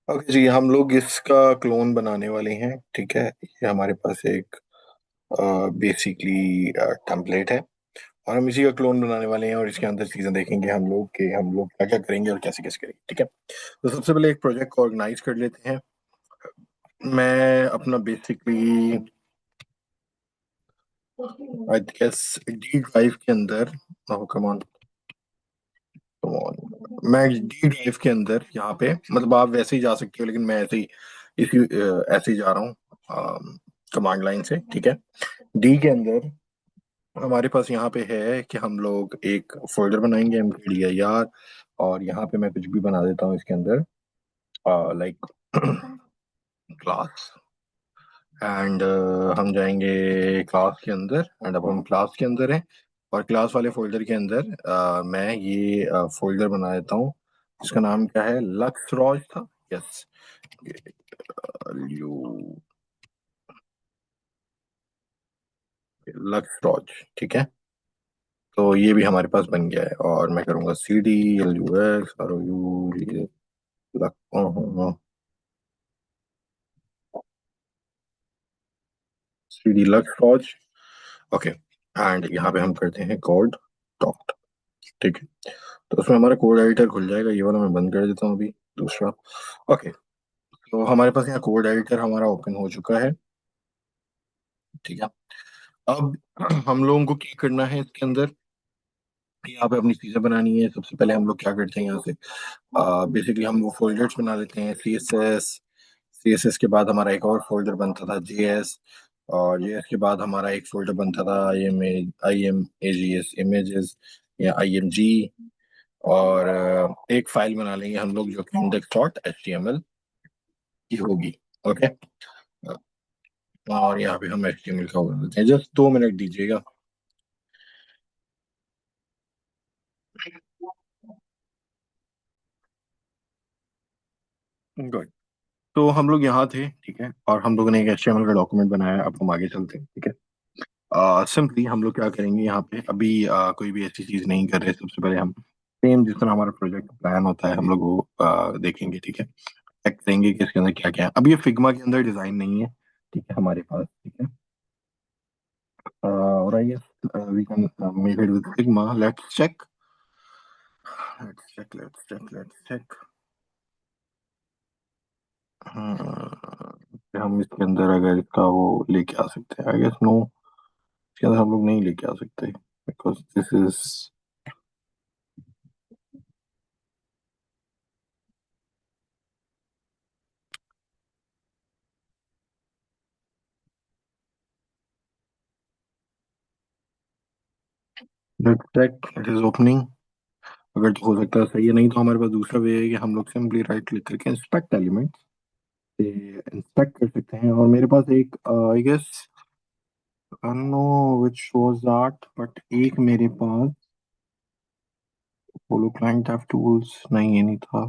Okay जी, हम लोग इसका क्लोन बनाने वाले हैं। ठीक है, ये हमारे पास एक बेसिकली टेम्पलेट है और हम इसी का क्लोन बनाने वाले हैं और इसके अंदर चीजें देखेंगे हम लोग कि हम लोग क्या क्या करेंगे और कैसे कैसे करेंगे। ठीक है, तो सबसे पहले एक प्रोजेक्ट को ऑर्गेनाइज कर लेते हैं। मैं अपना basically I guess D drive के अंदर, oh come on, come on, मैं डी ड्राइव के अंदर यहाँ पे, मतलब आप वैसे ही जा सकते हो लेकिन मैं ऐसे ही ऐसे ही जा रहा हूँ कमांड लाइन से। ठीक है, डी के अंदर हमारे पास यहाँ पे है कि हम लोग एक फोल्डर बनाएंगे mkdir, और यहाँ पे मैं कुछ भी बना देता हूँ इसके अंदर, लाइक क्लास। एंड हम जाएंगे क्लास के अंदर, एंड अब हम क्लास के अंदर हैं और क्लास वाले फोल्डर के अंदर मैं ये फोल्डर बना देता हूँ। इसका नाम क्या है, लक्स रॉज था। Yes, you lux rows. ठीक है, तो ये भी हमारे पास बन गया है और मैं करूँगा CDLUXROU CDLuxRoj। ओके, एंड यहाँ पे हम करते हैं कोड डॉट। ठीक है, तो उसमें हमारा कोड एडिटर खुल जाएगा। ये वाला मैं बंद कर देता हूँ अभी, दूसरा। ओके, तो हमारे पास यहाँ कोड एडिटर हमारा ओपन हो चुका है। ठीक है, अब हम लोगों को क्या करना है इसके अंदर, यहाँ पे अपनी चीजें बनानी है। सबसे पहले हम लोग क्या करते हैं, यहाँ से बेसिकली हम वो फोल्डर्स बना लेते हैं। सी एस एस के बाद हमारा एक और फोल्डर बनता था JS, और JS के बाद हमारा एक फोल्डर बनता था IMAGS इमेजेस या IMG। और एक फाइल बना लेंगे हम लोग जो कि index.html की होगी। ओके, और यहाँ पे हम HTML का बना देते हैं। जस्ट 2 मिनट दीजिएगा। गुड, तो हम लोग यहाँ थे। ठीक है, और हम लोगों ने एक HTML का डॉक्यूमेंट बनाया। अब हम आगे चलते हैं। ठीक है, सिंपली हम लोग क्या करेंगे, यहाँ पे अभी कोई भी ऐसी चीज नहीं कर रहे। सबसे पहले हम सेम जिस तरह हमारा प्रोजेक्ट प्लान होता है हम लोग वो देखेंगे। ठीक है, चेक करेंगे कि इसके अंदर क्या क्या है। अब ये फिग्मा के अंदर डिजाइन नहीं है, ठीक है, हमारे पास। ठीक है, और I guess we can make it with Figma. Let's check. हम इसके अंदर अगर इसका वो लेके आ सकते हैं, आई गेस नो, इसके अंदर हम लोग नहीं लेके आ सकते because this is let's check it is opening. अगर तो हो सकता है सही है, नहीं तो हमारे पास दूसरा वे है कि हम लोग सिंपली राइट क्लिक करके इंस्पेक्ट एलिमेंट से इंस्पेक्ट कर सकते हैं। और मेरे पास एक I guess I don't know which was that, but एक मेरे पास पोलो क्लाइंट एप टूल्स, नहीं ये नहीं था।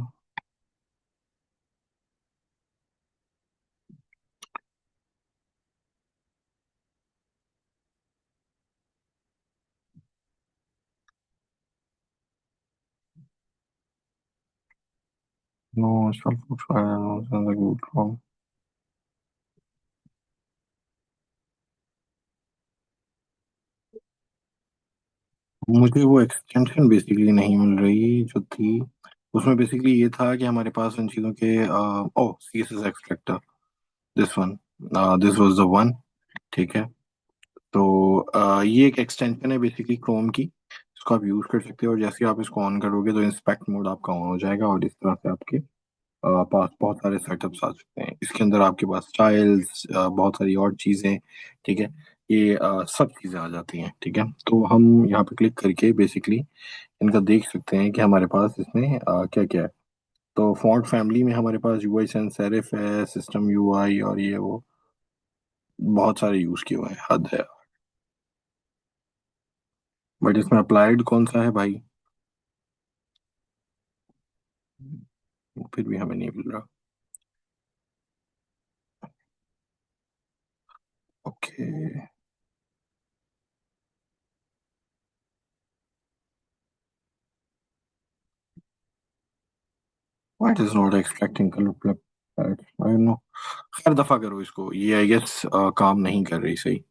नो, मुझे वो एक्सटेंशन बेसिकली नहीं मिल रही जो थी। उसमें बेसिकली ये था कि हमारे पास उन चीज़ों के ओ CSS extractor, this one, this was the one. ठीक है, तो ये एक एक्सटेंशन है बेसिकली क्रोम की। इसको आप यूज कर सकते हो और जैसे ही आप इसको ऑन करोगे तो इंस्पेक्ट मोड आपका ऑन हो जाएगा और इस तरह से आपके पास बहुत सारे सेटअप्स आ सकते हैं। इसके अंदर आपके पास स्टाइल्स, बहुत सारी और चीज़ें। ठीक है, ये सब चीज़ें आ जाती हैं। ठीक है, तो हम यहाँ पे क्लिक करके बेसिकली इनका देख सकते हैं कि हमारे पास इसमें क्या क्या है। तो फॉन्ट फैमिली में हमारे पास UI sans serif है, सिस्टम UI, और ये वो बहुत सारे यूज किए हुए हैं, हद है। बट इसमें अप्लाइड कौन सा है भाई, फिर भी हमें नहीं मिल रहा। Okay, what is not extracting colour. I know. खैर दफा करो इसको, ये आई गेस काम नहीं कर रही सही।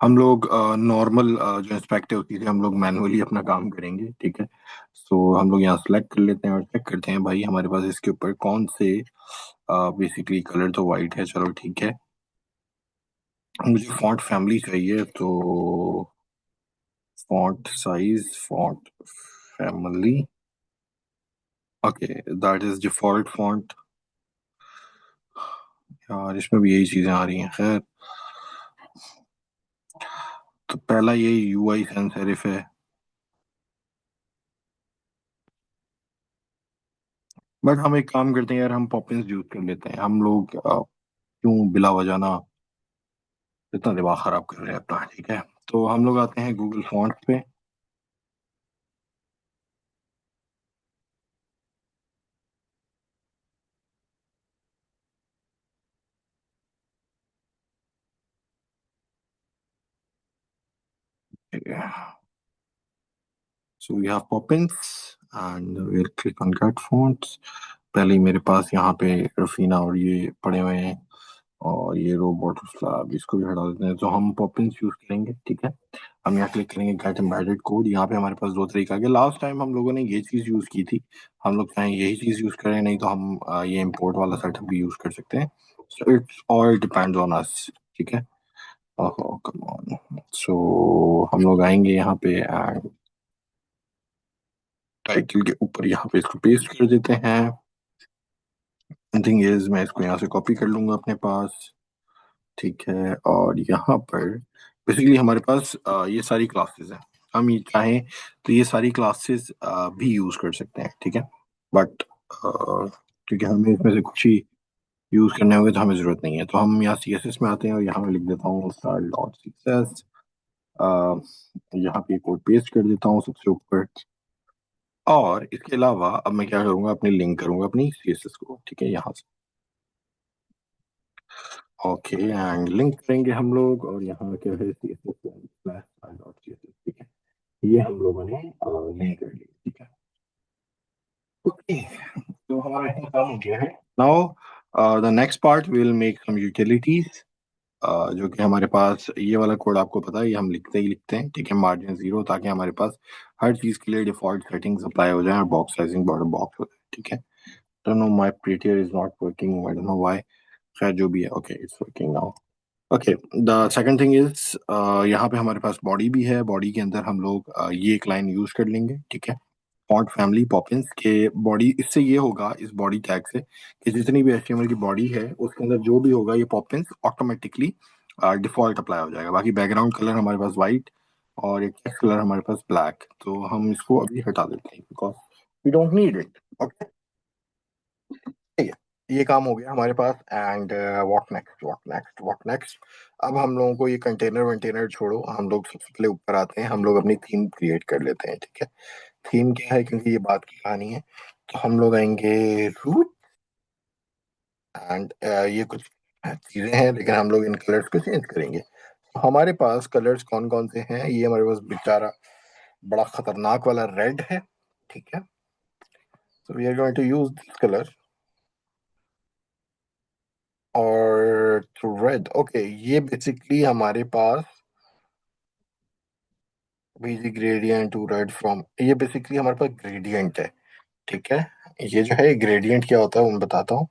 हम लोग नॉर्मल जो इंस्पेक्ट होती थी, हम लोग मैनुअली अपना काम करेंगे, ठीक है। सो हम लोग यहाँ सेलेक्ट कर लेते हैं और चेक करते हैं भाई हमारे पास इसके ऊपर कौन से, बेसिकली कलर तो वाइट है, चलो ठीक है। मुझे फॉन्ट फैमिली चाहिए, तो font size, font family, okay, that is default font. यार इसमें भी यही चीजें आ रही हैं, खैर। तो पहला ये यूआई सैंस सेरिफ है। बट हम एक काम करते हैं यार, हम पॉपिंस यूज कर लेते हैं हम लोग, क्यों बिला वजह ना इतना दिमाग खराब कर रहे हैं अपना, ठीक है। तो हम लोग आते हैं गूगल फॉन्ट पे। So we have Poppins and we'll click on get fonts। पहले ही मेरे पास यहाँ पे रफीना और ये पड़े हुए हैं, और ये रोबोट स्लैब इसको भी हटा देते हैं, तो हम पॉपिंस यूज करेंगे, ठीक है। हम यहाँ क्लिक करेंगे गेट एम्बेडेड कोड। यहाँ पे हमारे पास दो तरीका है, लास्ट टाइम हम लोगों ने ये चीज यूज की थी, हम लोग चाहे यही चीज यूज करें, नहीं तो हम ये इम्पोर्ट वाला सेटअप भी यूज कर सकते हैं। So it's all depends on us, ठीक है। ओहो कम ऑन। सो हम लोग आएंगे यहाँ पे एंड टाइटल के ऊपर यहाँ पे इसको पेस्ट कर देते हैं। थिंग इज मैं इसको यहाँ से कॉपी कर लूंगा अपने पास, ठीक है। और यहाँ पर बेसिकली हमारे पास ये सारी क्लासेस हैं, हम ये चाहें तो ये सारी क्लासेस भी यूज कर सकते हैं, ठीक है। बट क्योंकि हमें इसमें से कुछ ही यूज करने होंगे तो हमें जरूरत नहीं है, तो हम यहाँ सी एस एस में आते हैं और यहाँ मैं लिख देता हूँ style dot C S S. यहाँ पे कोड पेस्ट कर देता हूँ सबसे ऊपर। और इसके अलावा अब मैं क्या करूंगा, अपनी लिंक करूंगा अपनी सी एस एस को, ठीक है, यहाँ से। ओके एंड लिंक करेंगे हम लोग, और यहाँ क्या है C S S slash dot C S S, ठीक है। ये हम लोगों ने लिंक कर ली, ठीक है। ओके, तो हमारा इतना काम हो गया है। Now the next part will make some utilities, जो कि हमारे पास ये वाला कोड आपको पता है, ये हम लिखते ही लिखते हैं, ठीक है, मार्जिन जीरो, ताकि हमारे पास हर चीज के लिए डिफॉल्ट सेटिंग्स अप्लाई हो जाए और बॉक्स साइजिंग बॉर्डर बॉक्स हो जाए, ठीक है। Don't know my prettier is not working, I don't know why. खैर जो भी है, okay it's working now. Okay, the second thing is, यहाँ पे हमारे पास बॉडी भी है, बॉडी के अंदर हम लोग ये एक लाइन यूज कर लेंगे, ठीक है। फॉन्ट फैमिली पॉपिंस के बॉडी, इससे ये होगा इस बॉडी टैग से कि जितनी भी एचटीएमएल की बॉडी है उसके अंदर जो भी होगा ये पॉपिंस ऑटोमेटिकली डिफॉल्ट अप्लाई हो जाएगा। बाकी बैकग्राउंड कलर हमारे पास वाइट और एक टेक्स्ट कलर हमारे पास ब्लैक, तो हम इसको अभी हटा देते हैं because we don't need it. Okay, ठीक है, ये काम हो गया हमारे पास। And what next, what next, what next. अब हम लोगों को ये कंटेनर वंटेनर छोड़ो, हम लोग सबसे पहले ऊपर आते हैं, हम लोग अपनी थीम क्रिएट कर लेते हैं, ठीक है। थीम क्या है, क्योंकि ये बात की कहानी है, तो हम लोग आएंगे रूट एंड ये कुछ चीजें हैं, लेकिन हम लोग इन कलर्स को चेंज करेंगे। तो हमारे पास कलर्स कौन कौन से हैं, ये हमारे पास बेचारा बड़ा खतरनाक वाला रेड है, ठीक है। So we are going to use this colour, और रेड, ओके, ये बेसिकली हमारे पास BG gradient to red from, ये बेसिकली हमारे पास ग्रेडियंट है, ठीक है। ये जो है ग्रेडियंट क्या होता है वो मैं बताता हूँ।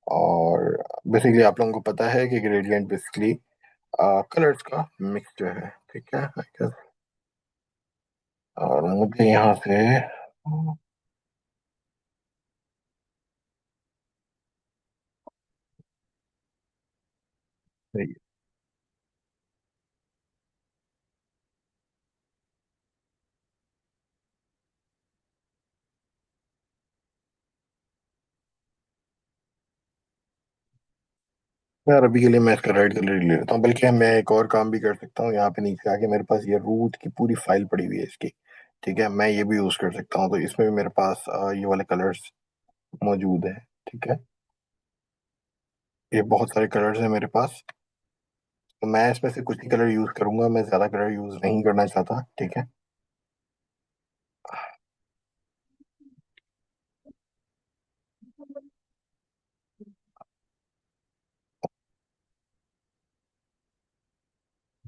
और बेसिकली आप लोगों को पता है कि ग्रेडियंट बेसिकली कलर्स का मिक्सचर है, ठीक है I guess। और मुझे यहाँ से यार अभी के लिए मैं इसका रेड कलर ही ले लेता हूँ, बल्कि मैं एक और काम भी कर सकता हूँ, यहाँ पे नीचे आके मेरे पास ये रूट की पूरी फाइल पड़ी हुई है इसकी, ठीक है, मैं ये भी यूज कर सकता हूँ, तो इसमें भी मेरे पास ये वाले कलर्स मौजूद है, ठीक है। ये बहुत सारे कलर्स हैं मेरे पास, तो मैं इसमें से कुछ ही कलर यूज करूंगा, मैं ज्यादा कलर यूज नहीं करना चाहता, ठीक है।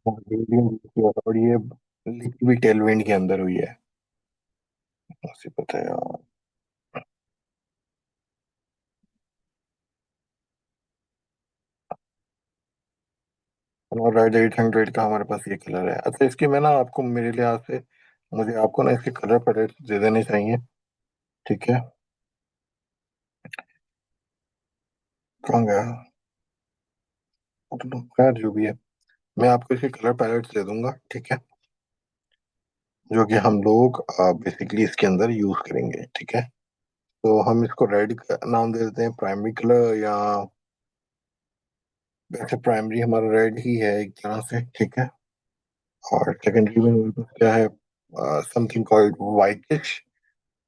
और ये लिखी भी टेलविंड के अंदर हुई है। उसे पता है यार। और राइड 800 का हमारे पास ये कलर है। अच्छा, इसकी मैं ना आपको, मेरे लिहाज से मुझे आपको ना इसके कलर पैलेट दे देने चाहिए। ठीक है। कहाँ गया? तो खैर जो भी है, मैं आपको इसके कलर पैलेट दे दूंगा। ठीक है। जो कि हम लोग बेसिकली इसके अंदर यूज करेंगे। ठीक है। तो हम इसको रेड का नाम दे देते हैं, प्राइमरी कलर। या वैसे प्राइमरी हमारा रेड ही है एक तरह से। ठीक है। और सेकेंडरी में हमारे पास क्या है? Something called whitish.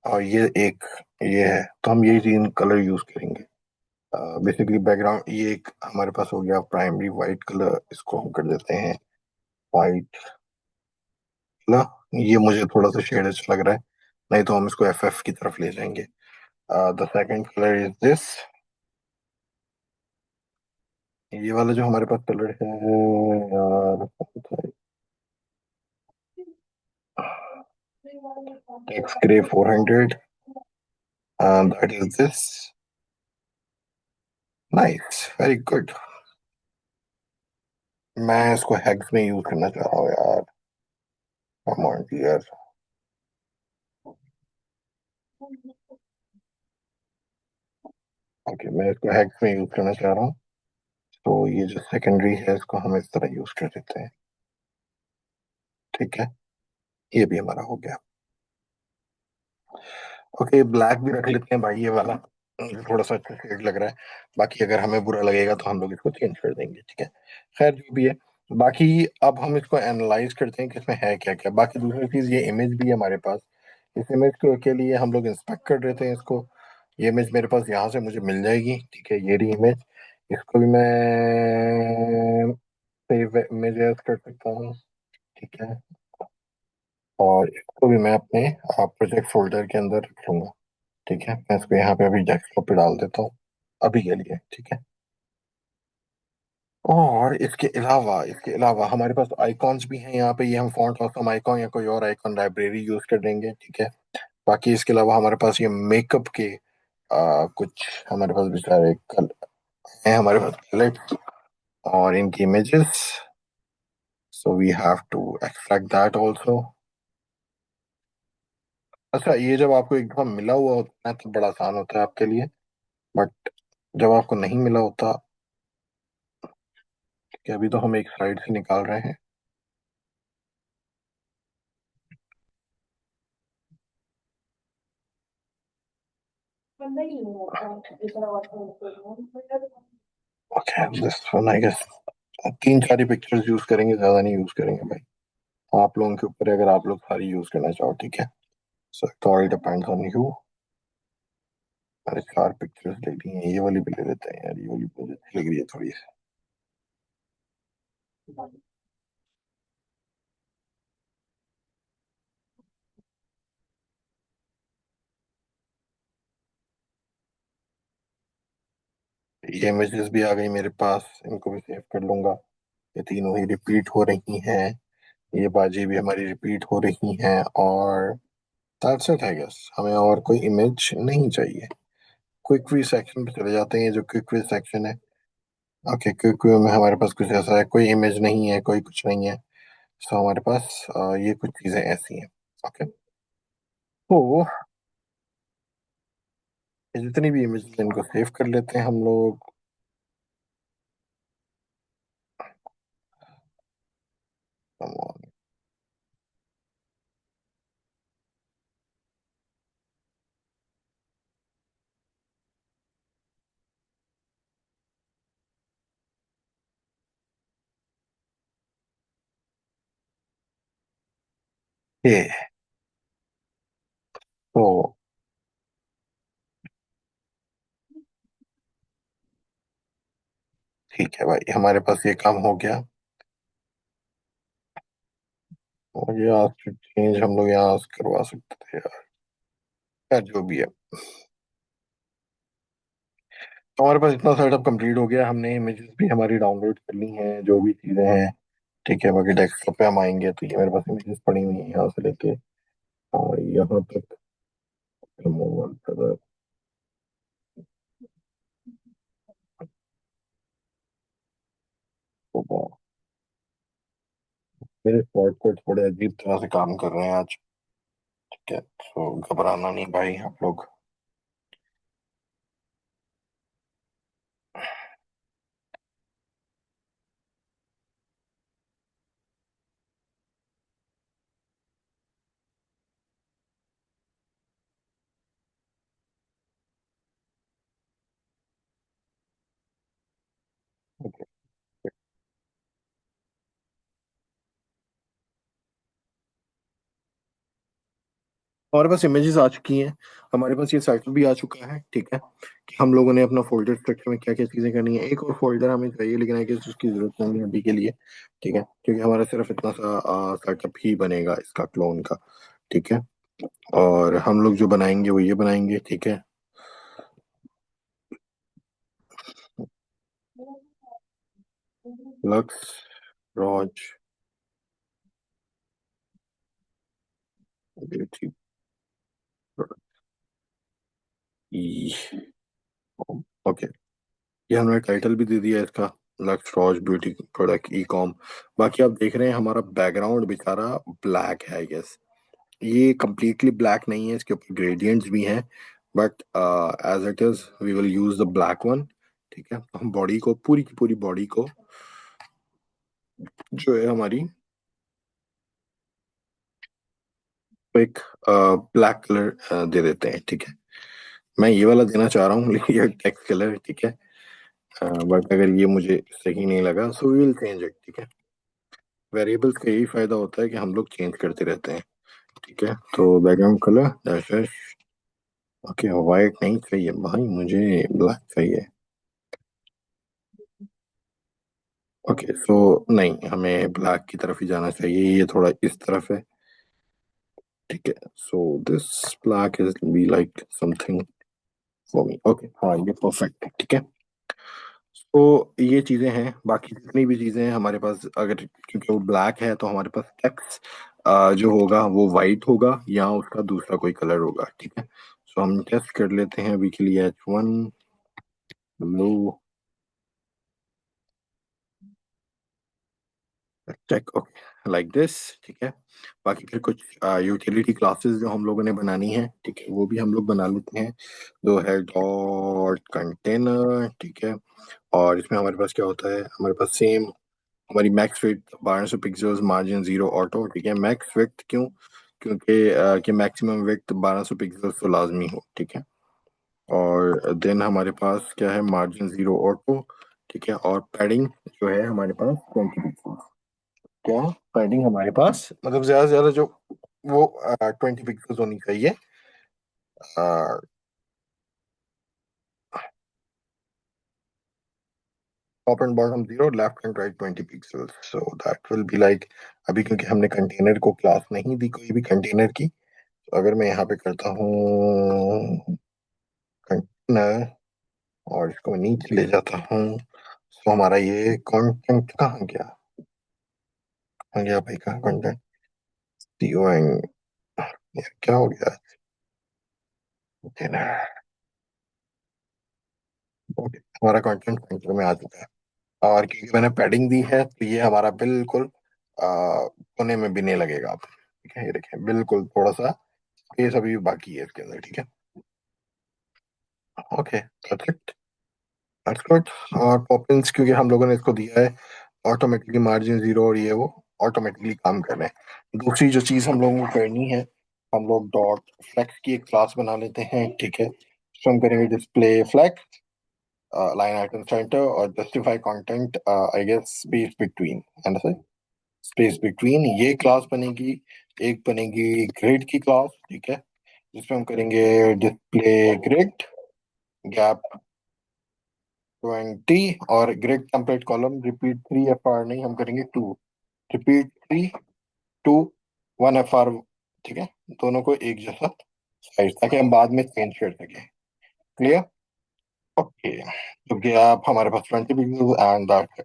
और ये एक, ये है। तो हम यही तीन कलर यूज करेंगे। बेसिकली बैकग्राउंड ये एक हमारे पास हो गया प्राइमरी वाइट कलर। इसको हम कर देते हैं वाइट कलर। ये मुझे थोड़ा सा शेड अच्छा लग रहा है। नहीं तो हम इसको एफ एफ की तरफ ले जाएंगे। The second colour is this. ये वाला जो हमारे पास कलर है यार, x grey 400। That is this. Nice, very good. मैं इसको हेक्स में यूज करना चाह रहा हूँ यार। Come on dear. ओके, मैं इसको हेक्स में यूज करना चाह रहा हूँ। तो ये जो सेकेंडरी है इसको हम इस तरह यूज कर देते हैं। ठीक है। ये भी हमारा हो गया। ओके, ब्लैक भी रख लेते हैं भाई, ये वाला मुझे थोड़ा सा अच्छा शेड लग रहा है। बाकी अगर हमें बुरा लगेगा तो हम लोग इसको चेंज कर देंगे। ठीक है। खैर जो भी है। बाकी अब हम इसको एनालाइज करते हैं कि इसमें है क्या क्या। बाकी दूसरी चीज, ये इमेज भी है हमारे पास। इस इमेज के लिए हम लोग इंस्पेक्ट कर देते हैं इसको। ये इमेज मेरे पास यहाँ से मुझे मिल जाएगी। ठीक है, ये रही इमेज। इसको भी मैं सेव इमेजेस कर सकता हूँ। ठीक है। और इसको भी मैं अपने प्रोजेक्ट फोल्डर के अंदर रख लूंगा। ठीक है, मैं इसको यहाँ पे अभी डेस्कटॉप पे डाल देता हूँ अभी के लिए। ठीक है। और इसके अलावा हमारे पास आइकॉन्स भी हैं यहाँ पे। ये हम फॉन्ट ऑसम आइकॉन या कोई और आइकॉन लाइब्रेरी यूज कर देंगे। ठीक है। बाकी इसके अलावा हमारे पास ये मेकअप के कुछ हमारे पास बेचारे कल हैं, हमारे पास कलर और इनकी images. So we have to extract that also. अच्छा, ये जब आपको एक दफा मिला हुआ होता है तो बड़ा आसान होता है आपके लिए। बट जब आपको नहीं मिला होता, कि अभी तो हम एक साइड से निकाल रहे हैं। Okay, this one I guess. तीन सारी पिक्चर्स यूज करेंगे, ज्यादा नहीं यूज करेंगे भाई। आप लोगों के ऊपर है, अगर आप लोग सारी यूज करना चाहो। ठीक है। So it all depends on you. अरे, चार पिक्चर्स ले ली हैं, ये वाली भी ले लेते हैं यार। ये वाली मुझे अच्छी लग रही है थोड़ी सी। ये इमेजेस भी आ गई मेरे पास, इनको भी सेव कर लूंगा। ये तीनों ही रिपीट हो रही हैं। ये बाजी भी हमारी रिपीट हो रही हैं। और दैट्स इट आई गेस, हमें और कोई इमेज नहीं चाहिए। क्विक व्यू सेक्शन पे चले जाते हैं, ये जो क्विक व्यू सेक्शन है। ओके, क्विक व्यू में हमारे पास कुछ ऐसा है, कोई इमेज नहीं है, कोई कुछ नहीं है। सो हमारे पास ये कुछ चीजें ऐसी हैं। ओके। तो ये जितनी भी इमेज इनको सेव कर लेते हैं हम लोग। ये तो ठीक है भाई, हमारे पास ये काम हो गया। और ये आज चेंज हम लोग यहाँ से करवा सकते थे यार। यार जो भी है, तो हमारे पास इतना सेटअप कंप्लीट हो गया। हमने इमेजेस भी हमारी डाउनलोड कर ली हैं, जो भी चीजें हैं ठीक है, बाकी डेस्कटॉप पे हम आएंगे तो ये मेरे पास इमेजेस पड़ी हुई है यहाँ से लेके यहाँ तक। Move on further. मेरे शॉर्टकट थोड़े अजीब तरह से काम कर रहे हैं आज। ठीक है, तो घबराना नहीं भाई आप लोग। हमारे पास इमेजेस आ चुकी हैं। हमारे पास ये साइकिल भी आ चुका है। ठीक है, कि हम लोगों ने अपना फोल्डर स्ट्रक्चर में क्या क्या चीजें करनी है। एक और फोल्डर हमें चाहिए, लेकिन आई गेस उसकी जरूरत नहीं है अभी के लिए। ठीक है, क्योंकि हमारा सिर्फ इतना सा सेटअप ही बनेगा इसका क्लोन का। ठीक है, और हम लोग जो बनाएंगे वो ये बनाएंगे। ठीक है, लक्स रॉज ब्यूटी ओके। ये हमने टाइटल भी दे दिया है इसका, lux rows beauty product e com. बाकी आप देख रहे हैं हमारा बैकग्राउंड बेचारा ब्लैक है आई गेस। ये कम्प्लीटली ब्लैक नहीं है, इसके ऊपर ग्रेडियंट्स भी हैं, but as it is we will use the black one. ठीक है, तो हम बॉडी को, पूरी की पूरी बॉडी को जो है हमारी, एक ब्लैक कलर दे देते हैं। ठीक है, मैं ये वाला देना चाह रहा हूँ लेकिन ये टेक्स्ट कलर। ठीक है, बट अगर ये मुझे सही नहीं लगा so we will change it. ठीक है, वेरिएबल्स का यही फायदा होता है कि हम लोग चेंज करते रहते हैं। ठीक है, तो background colour dash, okay white नहीं चाहिए भाई, मुझे ब्लैक चाहिए। ओके सो नहीं, हमें ब्लैक की तरफ ही जाना चाहिए, ये थोड़ा इस तरफ है। ठीक है, so this black is be like something for me. Okay हाँ, ये परफेक्ट है। ठीक है, तो ये चीजें हैं, बाकी जितनी भी चीजें हैं हमारे पास, अगर क्योंकि वो ब्लैक है तो हमारे पास टेक्स्ट जो होगा वो वाइट होगा या उसका दूसरा कोई कलर होगा। ठीक है, सो हम टेस्ट कर लेते हैं अभी के लिए H1 blue check. Okay like this. ठीक है, बाकी फिर कुछ यूटिलिटी क्लासेस जो हम लोगों ने बनानी है, ठीक है, वो भी हम लोग बना लेते हैं। जो है डॉट कंटेनर। ठीक है, और इसमें हमारे पास क्या होता है, हमारे पास सेम हमारी max width 1200 pixels, margin zero auto. ठीक है, मैक्स विड्थ क्यों, क्योंकि कि मैक्सिमम विड्थ 1200 पिक्सल्स तो लाजमी हो। ठीक है, और देन हमारे पास क्या है, मार्जिन जीरो ऑटो। ठीक है, और पैडिंग जो है हमारे पास 20 पिक्सल। क्या पैडिंग हमारे पास, मतलब ज्यादा से ज्यादा जो वो 20 पिक्सल्स होनी चाहिए। Top and bottom zero, left and right 20 pixels, so that will be like. अभी क्योंकि हमने कंटेनर को क्लास नहीं दी कोई भी कंटेनर की, तो अगर मैं यहाँ पे करता हूँ कंटेनर और इसको मैं नीचे ले जाता हूँ, तो हमारा ये कंटेंट कहाँ गया, कहाँ गया भाई, कहाँ कंटेंट, सी ओ एन, क्या हो गया कंटेनर। ओके, हमारा कंटेंट कंटेनर में आ चुका है। और क्योंकि मैंने पैडिंग दी है तो ये हमारा बिल्कुल कोने में भी नहीं लगेगा आप। ठीक है, ये देखें बिल्कुल थोड़ा सा स्पेस अभी भी बाकी है इसके अंदर। ठीक है, okay that's it, that's good. और पॉपिंस क्योंकि हम लोगों ने इसको दिया है ऑटोमेटिकली मार्जिन जीरो, और ये वो ऑटोमेटिकली काम कर रहे हैं। दूसरी जो चीज़ हम लोगों को करनी है, हम लोग डॉट फ्लेक्स की एक क्लास बना लेते हैं। ठीक है, तो हम करेंगे display flex align item center और justify content I guess space between and space between, ये क्लास बनेगी। एक बनेगी ग्रिड की क्लास। ठीक है, जिसमें हम करेंगे डिस्प्ले ग्रिड गैप 20, और grid template column repeat 3 FR नहीं, हम करेंगे 2, रिपीट 3 2 1 FR। ठीक है, दोनों को एक जैसा साइज, ताकि हम बाद में चेंज कर सकें। Clear, okay. तो गैप हमारे पास 20 पिक्सल एंड दैट।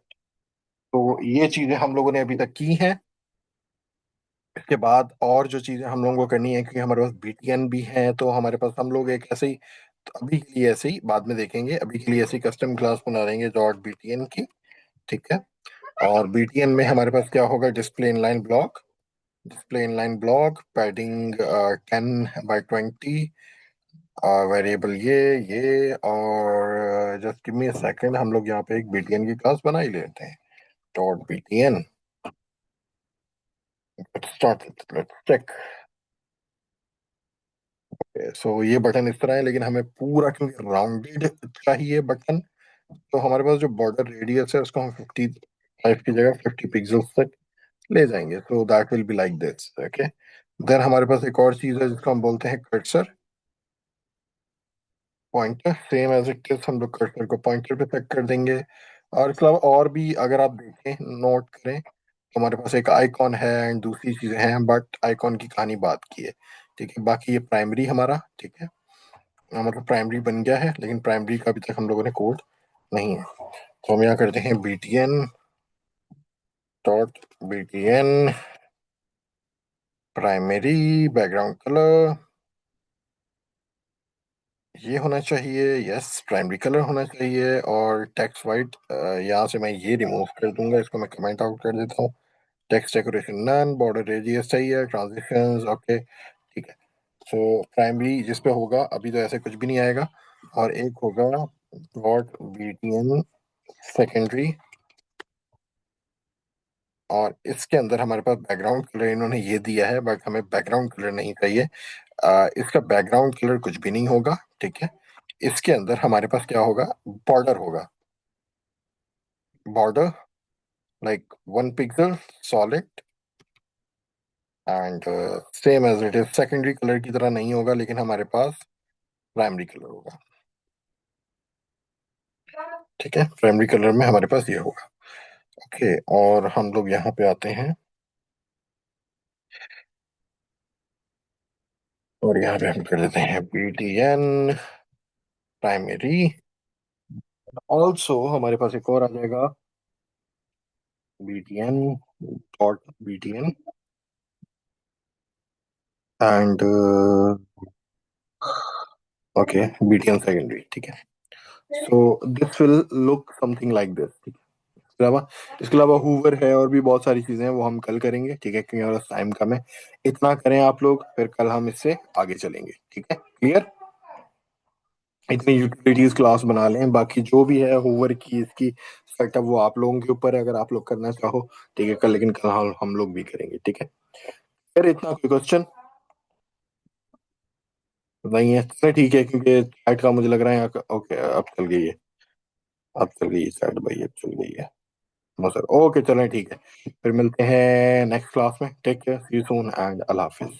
तो ये चीजें हम लोगों ने अभी तक की हैं। इसके बाद और जो चीजें हम लोगों को करनी है, क्योंकि हमारे पास बीटीएन भी है, तो हमारे पास हम लोग एक ऐसे ही, तो अभी के लिए ऐसे ही, बाद में देखेंगे, अभी के लिए ऐसी कस्टम क्लास बना रहेंगे डॉट बीटीएन की। ठीक है। और बीटीएन में हमारे पास क्या होगा, display inline block, display inline block, padding 10 by 20, variable ये और just give me a second, हम लोग यहाँ पे एक बीटीएन की क्लास बना ही लेते हैं, dot BTN. Start, let's check. So ये बटन इस तरह है, लेकिन हमें पूरा क्योंकि राउंडेड चाहिए बटन, तो हमारे पास जो बॉर्डर रेडियस है उसको हम 55 की जगह 50 पिक्सल्स तक ले जाएंगे, so that will be like this. Okay. Then हमारे पास एक और चीज है जिसको हम बोलते हैं cursor pointer, same as it is हम लोग कर्सर को पॉइंटर पे सेट कर देंगे। और इसके अलावा और भी अगर आप देखें, नोट करें, तो हमारे पास एक आइकॉन है एंड दूसरी चीजें हैं, बट आइकॉन की कहानी बात की है। ठीक है, बाकी ये प्राइमरी हमारा, ठीक है, मतलब प्राइमरी बन गया है, लेकिन प्राइमरी का अभी तक हम लोगों ने कोड नहीं है। तो हम यहाँ करते हैं btn dot btn primary background colour, ये होना चाहिए, यस प्राइमरी कलर होना चाहिए, और टेक्स्ट वाइट, यहाँ से मैं ये रिमूव कर दूंगा, इसको मैं कमेंट आउट कर देता हूँ। Text decoration none, border radius चाहिए, ट्रांजिशंस ओके, ठीक है। सो प्राइमरी जिस पे होगा, अभी तो ऐसे कुछ भी नहीं आएगा। और एक होगा डॉट btn सेकेंडरी, और इसके अंदर हमारे पास बैकग्राउंड कलर इन्होंने ये दिया है, बट हमें बैकग्राउंड कलर नहीं चाहिए। इसका बैकग्राउंड कलर कुछ भी नहीं होगा, ठीक है। इसके अंदर हमारे पास क्या होगा, बॉर्डर होगा, border like 1 pixel solid, and same as it is, secondary colour की तरह नहीं होगा, लेकिन हमारे पास प्राइमरी कलर होगा। ठीक है, प्राइमरी कलर में हमारे पास ये होगा। ओके, और हम लोग यहाँ पे आते हैं, और यहाँ पे हम कर देते हैं btn प्राइमरी। ऑल्सो हमारे पास एक और आ जाएगा, btn dot btn and okay btn secondary, ठीक है। So this will look something like this. इसके अलावा, हूवर है और भी बहुत सारी चीजें हैं, वो हम कल करेंगे, ठीक है, क्योंकि हमारा टाइम कम है। इतना करें आप लोग, फिर कल हम इससे आगे चलेंगे, ठीक है, क्लियर। इतनी यूटिलिटीज क्लास बना लें, बाकी जो भी है हूवर की इसकी सेटअप, वो आप लोगों के ऊपर है, अगर आप लोग करना चाहो, ठीक है, कल, लेकिन कल हम लोग भी करेंगे, ठीक है। फिर इतना कोई क्वेश्चन नहीं है, चलो ठीक है, क्योंकि चैट का मुझे लग रहा है, ओके अब चल गई है, अब चल गई है चैट भाई, अब चल गई है। बस सर, ओके चलें, ठीक है। फिर मिलते हैं नेक्स्ट क्लास में, take care, see you soon and अल्लाह हाफिज।